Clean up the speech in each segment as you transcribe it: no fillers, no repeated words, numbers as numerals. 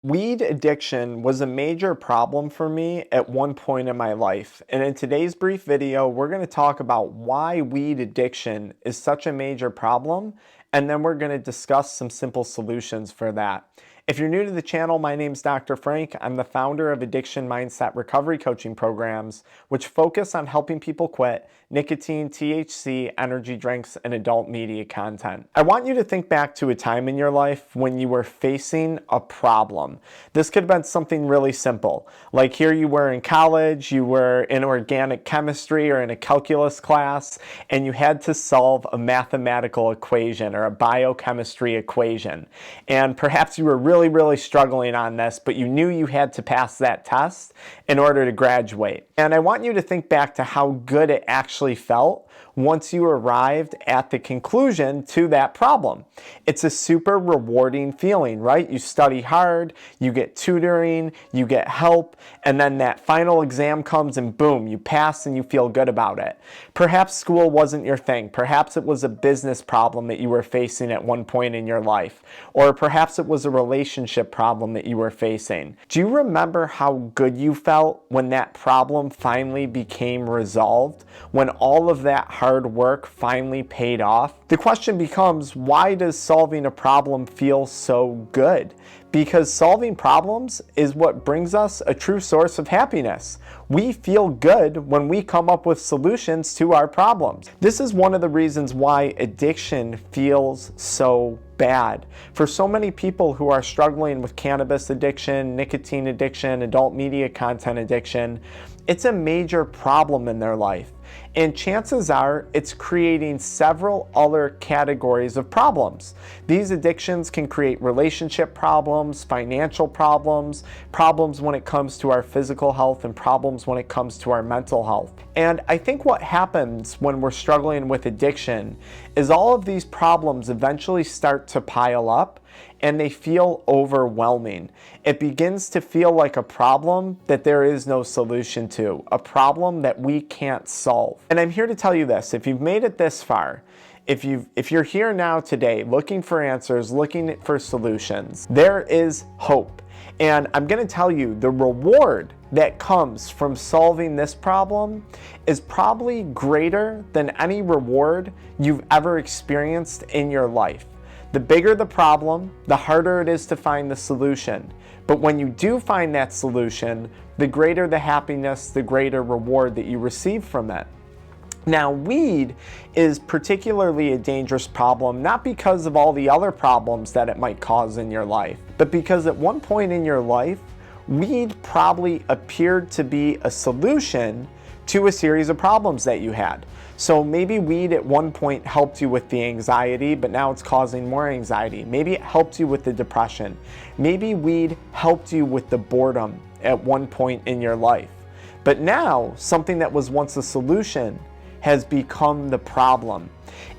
Weed addiction was a major problem for me at one point in my life. And in today's brief video, we're going to talk about why weed addiction is such a major problem. And then we're going to discuss some simple solutions for that. If you're new to the channel, my name's Dr. Frank. I'm the founder of Addiction Mindset recovery coaching programs, which focus on helping people quit nicotine, THC, energy drinks, and adult media content. I want you to think back to a time in your life when you were facing a problem. This could have been something really simple. Like here you were in college, you were in organic chemistry or in a calculus class, and you had to solve a mathematical equation or a biochemistry equation. And perhaps you were really struggling on this, but you knew you had to pass that test in order to graduate. And I want you to think back to how good it actually felt once you arrived at the conclusion to that problem. It's a super rewarding feeling, right? You study hard, you get tutoring, you get help, and then that final exam comes and boom, you pass and you feel good about it. Perhaps school wasn't your thing. Perhaps it was a business problem that you were facing at one point in your life. Or perhaps it was a relationship problem that you were facing. Do you remember how good you felt when that problem finally became resolved? When all of that hard work finally paid off? The question becomes, why does solving a problem feel so good? Because solving problems is what brings us a true source of happiness. We feel good when we come up with solutions to our problems. This is one of the reasons why addiction feels so bad. For so many people who are struggling with cannabis addiction, nicotine addiction, adult media content addiction, it's a major problem in their life. And chances are it's creating several other categories of problems. These addictions can create relationship problems, financial problems, problems when it comes to our physical health, and problems when it comes to our mental health. And I think what happens when we're struggling with addiction is all of these problems eventually start to pile up and they feel overwhelming. It begins to feel like a problem that there is no solution to, a problem that we can't solve. And I'm here to tell you this, if you've made it this far, if you're here now today looking for answers, looking for solutions, there is hope. And I'm going to tell you, the reward that comes from solving this problem is probably greater than any reward you've ever experienced in your life. The bigger the problem, the harder it is to find the solution. But when you do find that solution, the greater the happiness, the greater reward that you receive from it. Now, weed is particularly a dangerous problem, not because of all the other problems that it might cause in your life, but because at one point in your life, weed probably appeared to be a solution to a series of problems that you had. So maybe weed at one point helped you with the anxiety, but now it's causing more anxiety. Maybe it helped you with the depression. Maybe weed helped you with the boredom at one point in your life. But now, something that was once a solution has become the problem.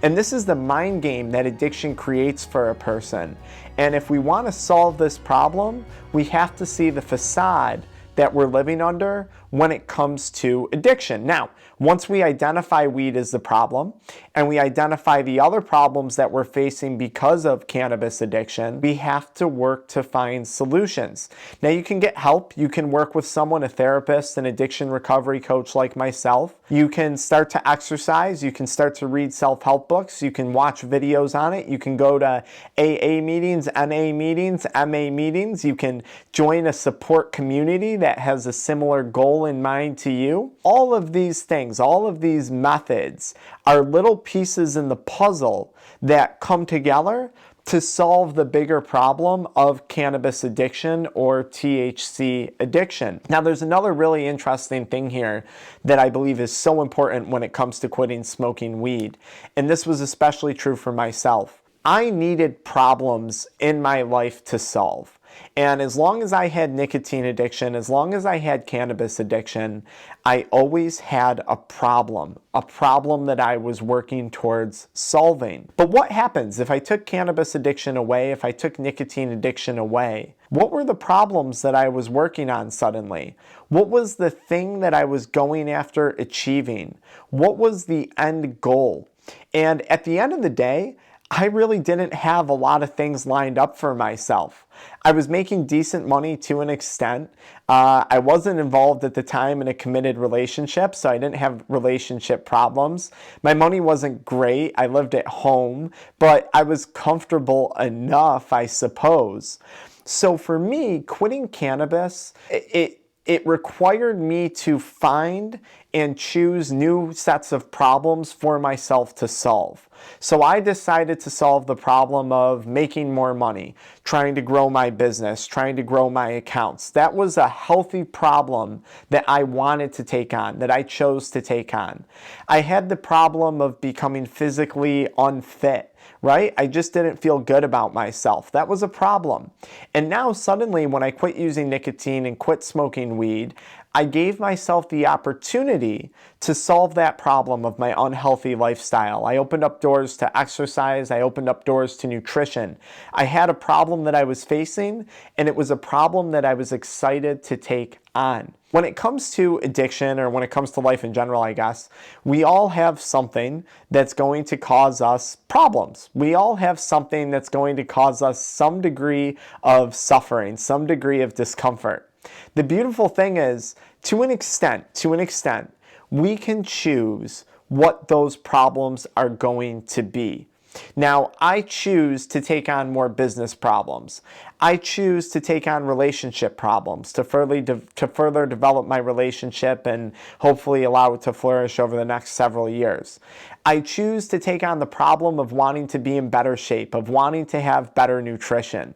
And this is the mind game that addiction creates for a person. And if we want to solve this problem, we have to see the facade that we're living under when it comes to addiction. Now, once we identify weed as the problem and we identify the other problems that we're facing because of cannabis addiction, we have to work to find solutions. Now, you can get help. You can work with someone, a therapist, an addiction recovery coach like myself. You can start to exercise. You can start to read self-help books. You can watch videos on it. You can go to AA meetings, NA meetings, MA meetings. You can join a support community that has a similar goal in mind to you. All of these things, all of these methods are little pieces in the puzzle that come together to solve the bigger problem of cannabis addiction or THC addiction. Now, there's another really interesting thing here that I believe is so important when it comes to quitting smoking weed. And this was especially true for myself. I needed problems in my life to solve. And as long as I had nicotine addiction, as long as I had cannabis addiction, I always had a problem that I was working towards solving. But what happens if I took cannabis addiction away, if I took nicotine addiction away? What were the problems that I was working on suddenly? What was the thing that I was going after achieving? What was the end goal? And at the end of the day, I really didn't have a lot of things lined up for myself. I was making decent money to an extent. I wasn't involved at the time in a committed relationship, so I didn't have relationship problems. My money wasn't great. I lived at home, but I was comfortable enough, I suppose. So for me, quitting cannabis, it required me to find and choose new sets of problems for myself to solve. So I decided to solve the problem of making more money, trying to grow my business, trying to grow my accounts. That was a healthy problem that I wanted to take on, that I chose to take on. I had the problem of becoming physically unfit. Right? I just didn't feel good about myself. That was a problem. And now suddenly when I quit using nicotine and quit smoking weed, I gave myself the opportunity to solve that problem of my unhealthy lifestyle. I opened up doors to exercise. I opened up doors to nutrition. I had a problem that I was facing, and it was a problem that I was excited to take on. When it comes to addiction, or when it comes to life in general, I guess, we all have something that's going to cause us problems. We all have something that's going to cause us some degree of suffering, some degree of discomfort. The beautiful thing is, to an extent, we can choose what those problems are going to be. Now, I choose to take on more business problems. I choose to take on relationship problems to further develop my relationship and hopefully allow it to flourish over the next several years. I choose to take on the problem of wanting to be in better shape, of wanting to have better nutrition.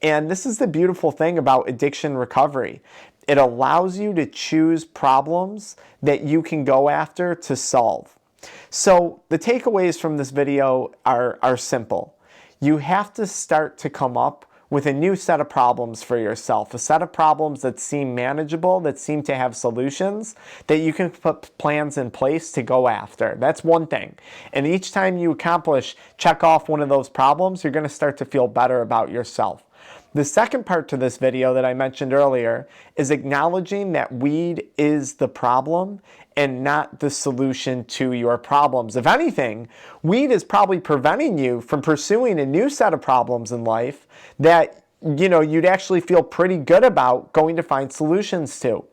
And this is the beautiful thing about addiction recovery. It allows you to choose problems that you can go after to solve. So the takeaways from this video are simple. You have to start to come up with a new set of problems for yourself, a set of problems that seem manageable, that seem to have solutions, that you can put plans in place to go after. That's one thing. And each time you check off one of those problems, you're going to start to feel better about yourself. The second part to this video that I mentioned earlier is acknowledging that weed is the problem and not the solution to your problems. If anything, weed is probably preventing you from pursuing a new set of problems in life that you'd actually feel pretty good about going to find solutions to.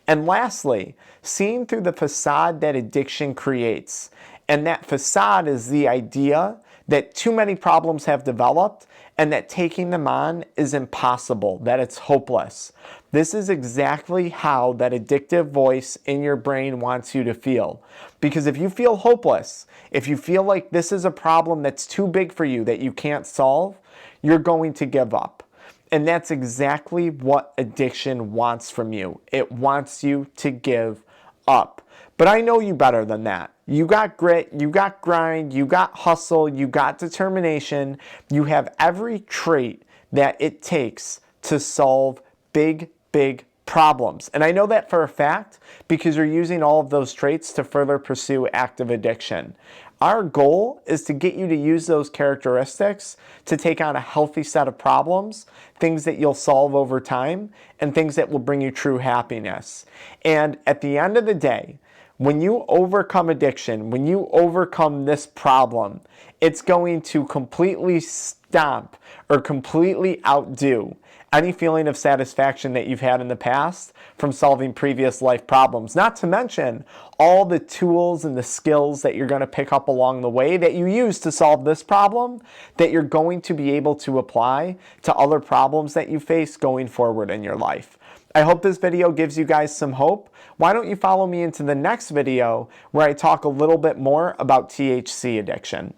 And lastly, seeing through the facade that addiction creates. And that facade is the idea that too many problems have developed and that taking them on is impossible, that it's hopeless. This is exactly how that addictive voice in your brain wants you to feel. Because if you feel hopeless, if you feel like this is a problem that's too big for you, that you can't solve, you're going to give up. And that's exactly what addiction wants from you. It wants you to give up. But I know you better than that. You got grit, you got grind, you got hustle, you got determination. You have every trait that it takes to solve big problems. And I know that for a fact because you're using all of those traits to further pursue active addiction. Our goal is to get you to use those characteristics to take on a healthy set of problems, things that you'll solve over time, and things that will bring you true happiness. And at the end of the day, when you overcome addiction, when you overcome this problem, it's going to completely stomp or completely outdo any feeling of satisfaction that you've had in the past from solving previous life problems. Not to mention all the tools and the skills that you're going to pick up along the way that you use to solve this problem that you're going to be able to apply to other problems that you face going forward in your life. I hope this video gives you guys some hope. Why don't you follow me into the next video where I talk a little bit more about THC addiction.